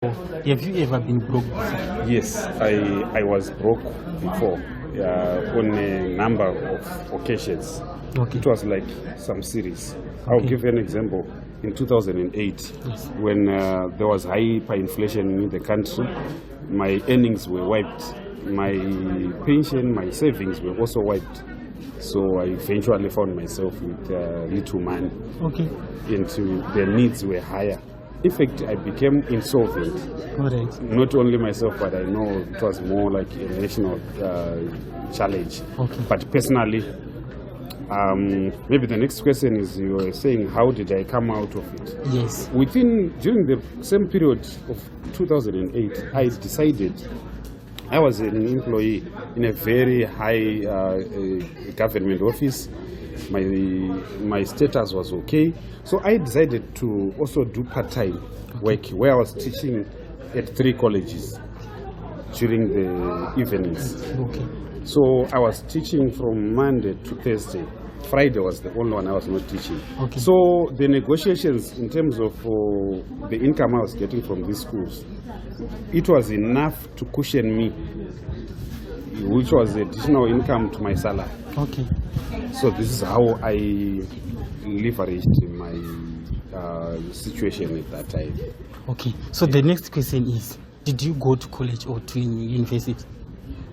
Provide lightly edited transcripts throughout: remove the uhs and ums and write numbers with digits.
Have you ever been broke before? Yes, I was broke before on a number of occasions. Okay. It was like some series. I'll give you an example. In 2008, Yes. when there was hyperinflation in the country, my earnings were wiped. My pension, my savings were also wiped. So I eventually found myself with little money. Okay. And the needs were higher. In fact, I became insolvent. All right. Not only myself, but I know it was more like a national challenge. Okay. But personally, maybe the next question is, you were saying, how did I come out of it? Yes. During the same period of 2008, I decided, I was an employee in a very high government office. My status was okay. So I decided to also do part-time work where I was teaching at 3 colleges during the evenings. Okay. So I was teaching from Monday to Thursday. Friday was the only one I was not teaching. Okay. So the negotiations in terms of the income I was getting from these schools, it was enough to cushion me, which was additional income to my salary. Okay. So this is how I leveraged my situation at that time. Okay. So the next question is, did you go to college or to university?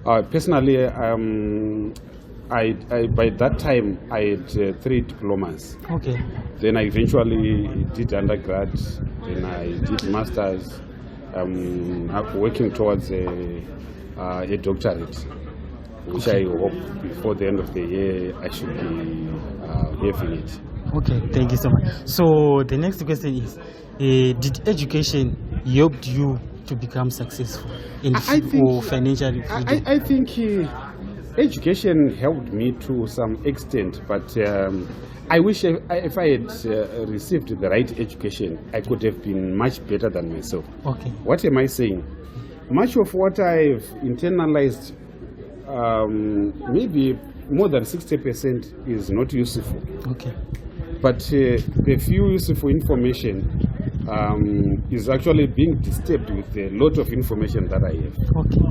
Personally, I by that time I had 3 diplomas. Okay. Then I eventually did undergrad. Then I did masters. Working towards a doctorate, which Okay. I hope before the end of the year I should be having it. Okay. Thank you so much. So the next question is, did education help you to become successful in or financially freedom? I think education helped me to some extent, but I wish if I had received the right education, I could have been much better than myself. Okay. What am I saying? Much of what I've internalized, maybe more than 60% is not useful. Okay. But the few useful information is actually being disturbed with a lot of information that I have. Okay.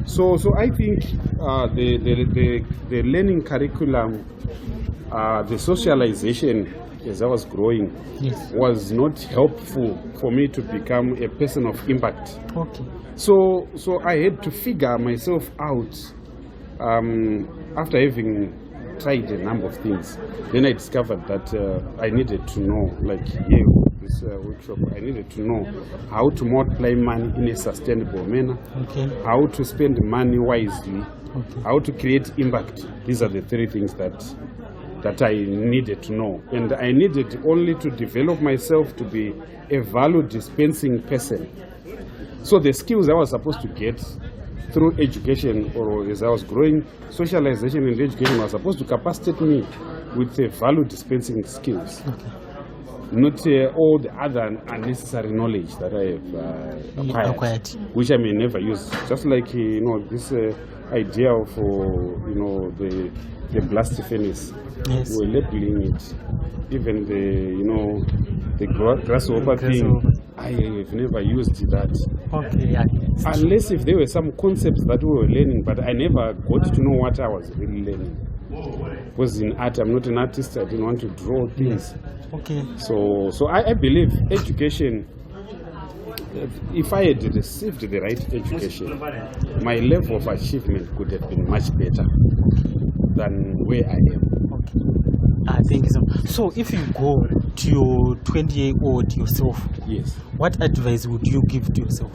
So I think the learning curriculum, the socialization as I was growing, Yes. was not helpful for me to become a person of impact. Okay. So I had to figure myself out after having tried a number of things. Then I discovered that I needed to know, like here, this workshop, I needed to know how to multiply money in a sustainable manner, Okay. how to spend money wisely, Okay. how to create impact. These are the 3 things that I needed to know. And I needed only to develop myself to be a value dispensing person. So the skills I was supposed to get through education, or as I was growing, socialization and education was supposed to capacitate me with value dispensing skills. Okay. Not all the other unnecessary knowledge that I have acquired, which I may never use. Just like this idea of the blast furnace. Yes. We're labeling it. Even the grasshopper thing, I have never used that. Okay. Yeah. Unless if there were some concepts that we were learning, but I never got to know what I was really learning. Because in art, I'm not an artist. I didn't want to draw things. Okay. So I believe education, if I had received the right education, my level of achievement could have been much better than where I am. Okay. Thank you so much. So if you go to your 20-year-old yourself, Yes. what advice would you give to yourself?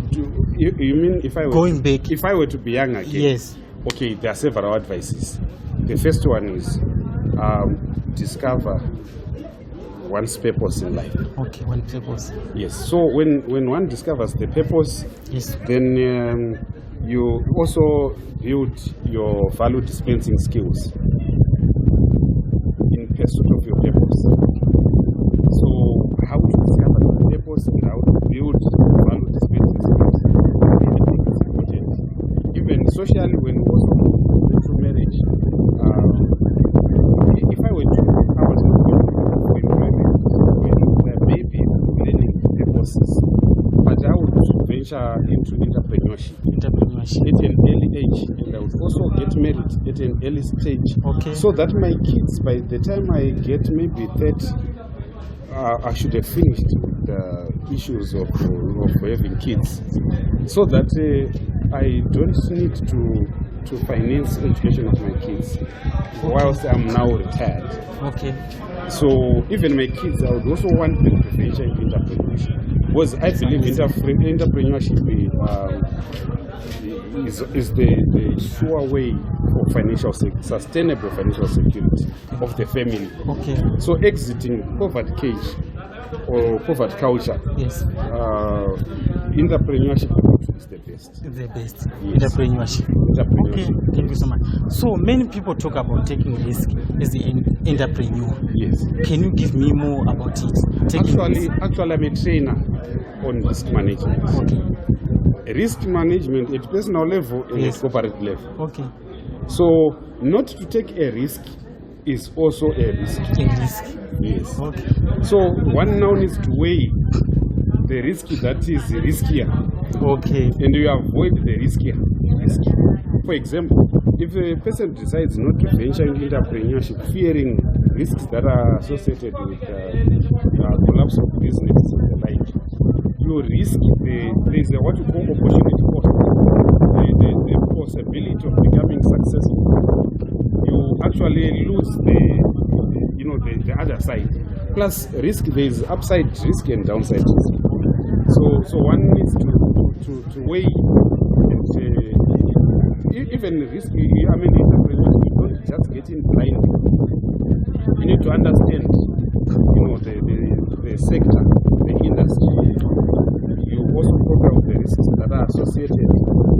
You mean if I were Going back? If I were to be young again? Yes. Okay, there are several advices. The first one is discover one's purpose in life. Okay, one purpose. Yes. So when one discovers the purpose, Yes. then you also build your value dispensing skills in pursuit of your purpose. So how to discover the purpose and how to build value dispensing skills, I think it's important. Even socially, when we also go through marriage, if I was not going to employment, there may be learning purposes venture into entrepreneurship at Entrepreneurship. an early age, and I would also get married at an early stage, Okay. so that my kids, by the time I get maybe 30, I should have finished the issues of having kids, so that I don't need to finance education of my kids whilst I'm now retired. Okay. So even my kids, I would also want them to venture into entrepreneurship, because I believe entrepreneurship is the sure way for sustainable financial security of the family. Okay. So exiting poverty cage or poverty culture, Yes. entrepreneurship is the best. The best. Yes. Entrepreneurship. Okay. Thank you so much. So many people talk about taking risk as an entrepreneur. Yes. Can you give me more about it? Taking risk. Actually, I'm a trainer on risk management. Okay. Risk management at personal level and Yes. at corporate level. Okay. So not to take a risk is also a risk. A risk. Yes. Okay. So one now needs to weigh the risk that is riskier, Okay. and you avoid the riskier risk. For example, if a person decides not to venture into entrepreneurship, fearing risks that are associated with collapse of business and the like, you risk there is what you call opportunity cost, the possibility of becoming successful. You actually lose the other side. Plus risk, there is upside risk and downside risk. So one needs to weigh and even risk. I mean, entrepreneurs, you don't just get in blind. You need to understand, the sector, the industry. You also program the risks that are associated,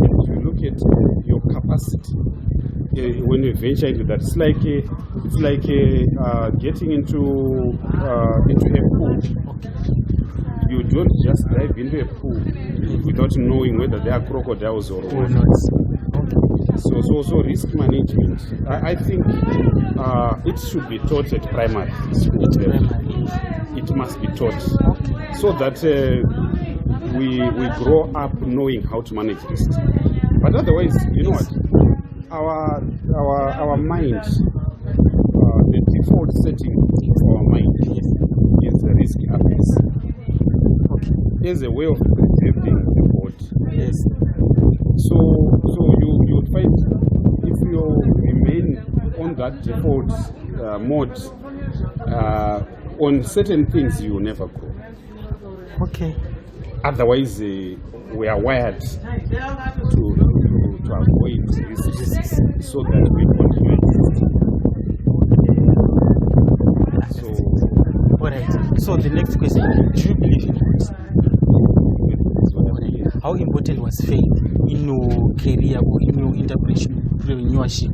and you look at your capacity when you venture into that. It's like getting into a pool. You don't just dive into a pool without knowing whether there are crocodiles or not. So risk management, I think it should be taught at primary school level. It must be taught so that we grow up knowing how to manage risks. But otherwise, you know what? Our mind, the default setting for our mind is the risk averse. As a way of preserving the body. Yes. So you find if you remain on that default mode, on certain things you will never grow. Okay. Otherwise, we are wired to avoid risks so that we continue existing. So, all right. So the next question: do you believe in God? How important was faith in your career or in your entrepreneurship?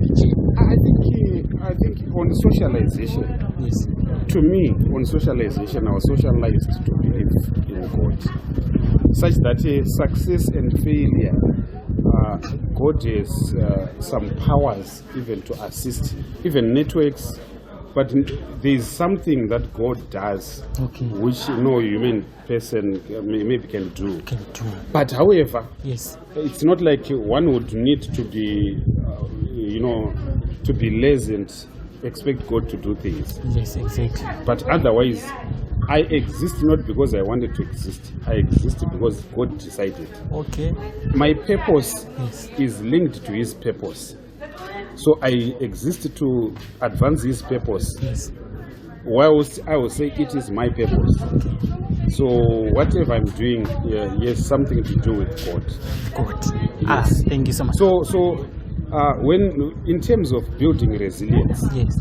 I think on socialization. Yes. To me, on socialization, I was socialized to believe in God, such that success and failure, God has some powers even to assist, even networks. But there is something that God does, which no human person maybe can do. But however, yes, it's not like one would need to be, to be lazy and expect God to do things. Yes, exactly. But otherwise, I exist not because I wanted to exist. I exist because God decided. Okay. My purpose is linked to His purpose. So I exist to advance His purpose. Yes. Whilst I will say it is my purpose. So whatever I'm doing has something to do with God. God. Yes. Thank you so much. So when in terms of building resilience, yes,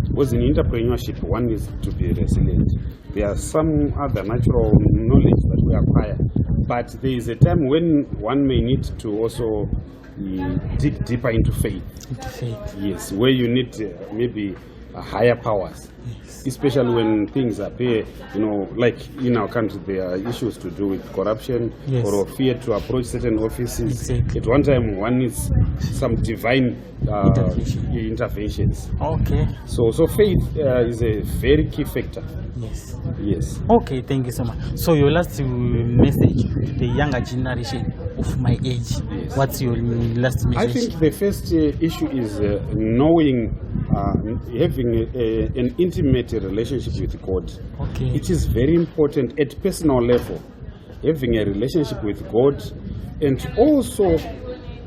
because in entrepreneurship one needs to be resilient. There are some other natural knowledge that we acquire, but there is a time when one may need to also dig deeper into faith. Into faith. Yes, where you need maybe higher powers. Yes. Especially when things appear, like in our country, there are issues to do with corruption Yes. or fear to approach certain offices. Exactly. At one time, one needs some divine interventions. Okay. So faith is a very key factor. Yes. Yes. Okay, thank you so much. So your last message to the younger generation of my age, Yes. what's your last message? I think the first issue is knowing, having an intimate relationship with God. Okay. It is very important at personal level, having a relationship with God, and also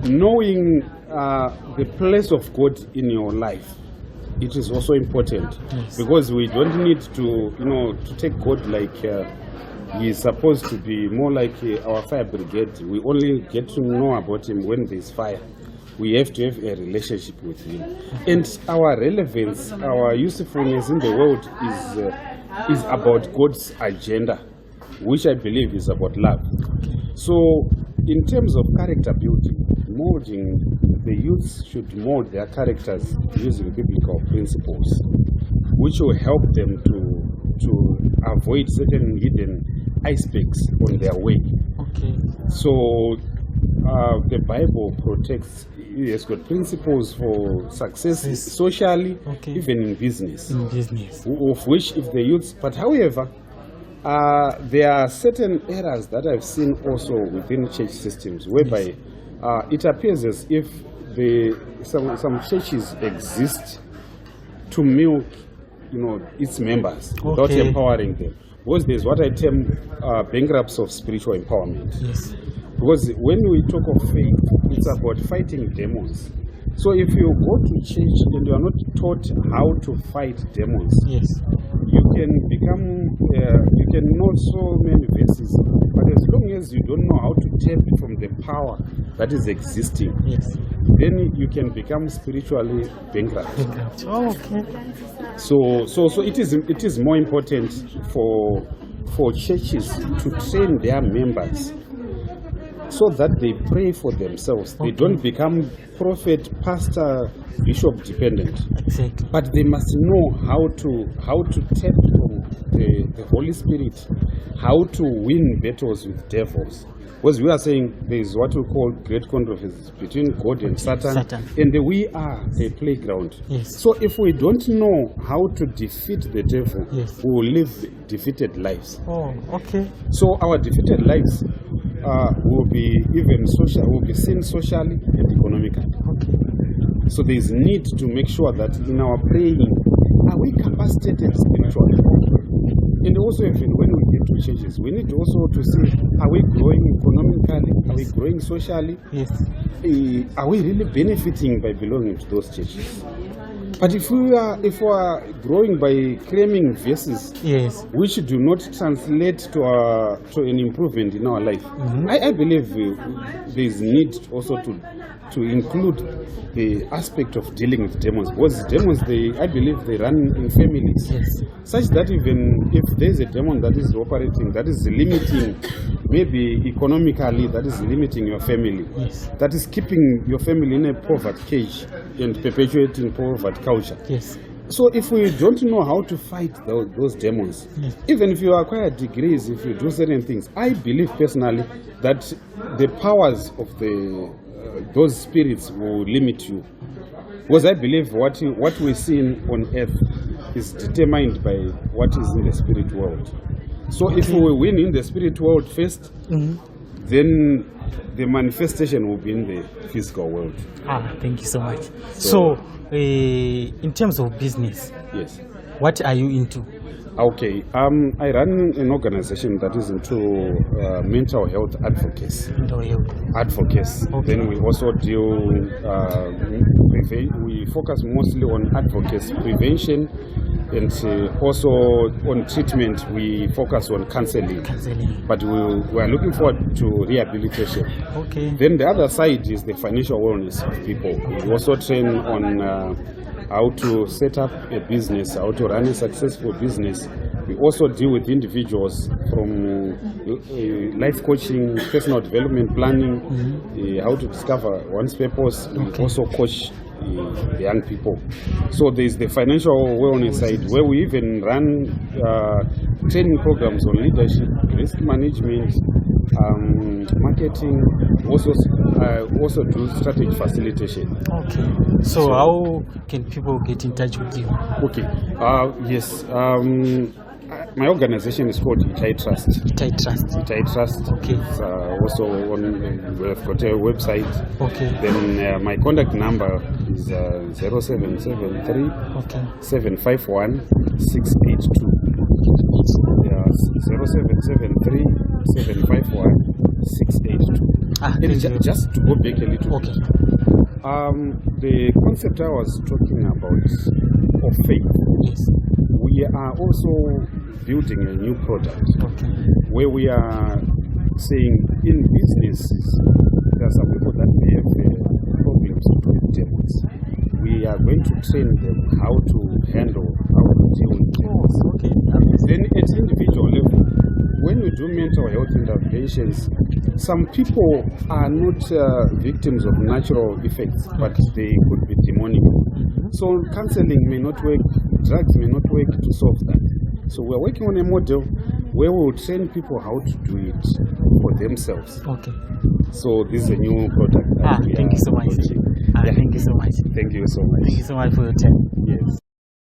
knowing the place of God in your life. It is also important. Yes. Because we don't need to, to take God like he is supposed to be more like our fire brigade. We only get to know about him when there is fire. We have to have a relationship with him. And our relevance, our usefulness in the world is about God's agenda, which I believe is about love. So in terms of character building, molding, the youth should mold their characters using biblical principles, which will help them to avoid certain hidden aspects on their way. Okay. So the Bible protects, it has got principles for success Yes. socially, Okay. even in business. In business. Of which if the youth, but however, there are certain errors that I've seen also within church systems, whereby it appears as if some churches exist to milk, its members without Okay. empowering them. Because there's what I term bankrupts of spiritual empowerment. Yes. Because when we talk of faith, it's about fighting demons. So if you go to church and you are not taught how to fight demons, Yes. you can you can know so many verses, but as long as you don't know how to tap from the power that is existing, Yes. then you can become spiritually bankrupt. Bankrupt. Oh, okay. So it is more important for churches to train their members so that they pray for themselves. Okay. They don't become prophet, pastor, bishop dependent. Exactly. But they must know how to tap from the Holy Spirit, how to win battles with devils. Because we are saying there is what we call great controversy between God and Satan. And we are a playground. Yes. So if we don't know how to defeat the devil, Yes. we will live defeated lives. Oh, okay. So our defeated lives will be seen socially and economically. Okay. So there is need to make sure that in our praying, are we capacitated spiritually? And also, even when we get to churches, we need also to see, are we growing economically? Are we growing socially? Yes. Are we really benefiting by belonging to those churches? But if we are growing by claiming verses, Yes. which do not translate to an improvement in our life, I believe there is need also to include the aspect of dealing with demons. Because demons, I believe they run in families. Yes. Such that even if there is a demon that is operating, that is limiting, maybe economically, that is limiting your family, Yes. that is keeping your family in a poverty cage and perpetuating poverty culture. Yes. So if we don't know how to fight those demons, Yes. even if you acquire degrees, if you do certain things, I believe personally that the powers of those spirits will limit you. Because I believe what we see on earth is determined by what is in the spirit world. So if we win in the spirit world first, then the manifestation will be in the physical world. Thank you so much. So in terms of business, Yes. what are you into? Okay, I run an organization that is into mental health advocacy. Advocacy. Okay. Then we also we focus mostly on advocacy, prevention, and also on treatment. We focus on counseling. But we are looking forward to rehabilitation. Okay. Then the other side is the financial wellness of people. We also train on how to set up a business, how to run a successful business. We also deal with individuals from life coaching, personal development planning, how to discover one's purpose. We also coach the young people. So there's the financial wellness side, where we even run training programs on leadership, risk management, marketing, also do strategy facilitation. Okay. So how can people get in touch with you? Okay. Yes. My organization is called Itai Trust. Itai Trust. Itai Trust. Okay. It's also we've got a website. Okay. Then my contact number is 0773 751 682. Yeah, 0773 751 682. Just to go back a little bit. The concept I was talking about of faith. Yes. We are also building a new product where we are saying in businesses there are some people that may have problems with tenants. We are going to train them how to handle, how to deal with tenants. Then at individual level, when we do mental health interventions, some people are not victims of natural effects, but they could be demonic. So counseling may not work, drugs may not work to solve that. So we're working on a model where we will train people how to do it for themselves. Okay. So this is a new product. Thank you so much. Thank you so much. Thank you so much. Thank you so much for your time. Yes.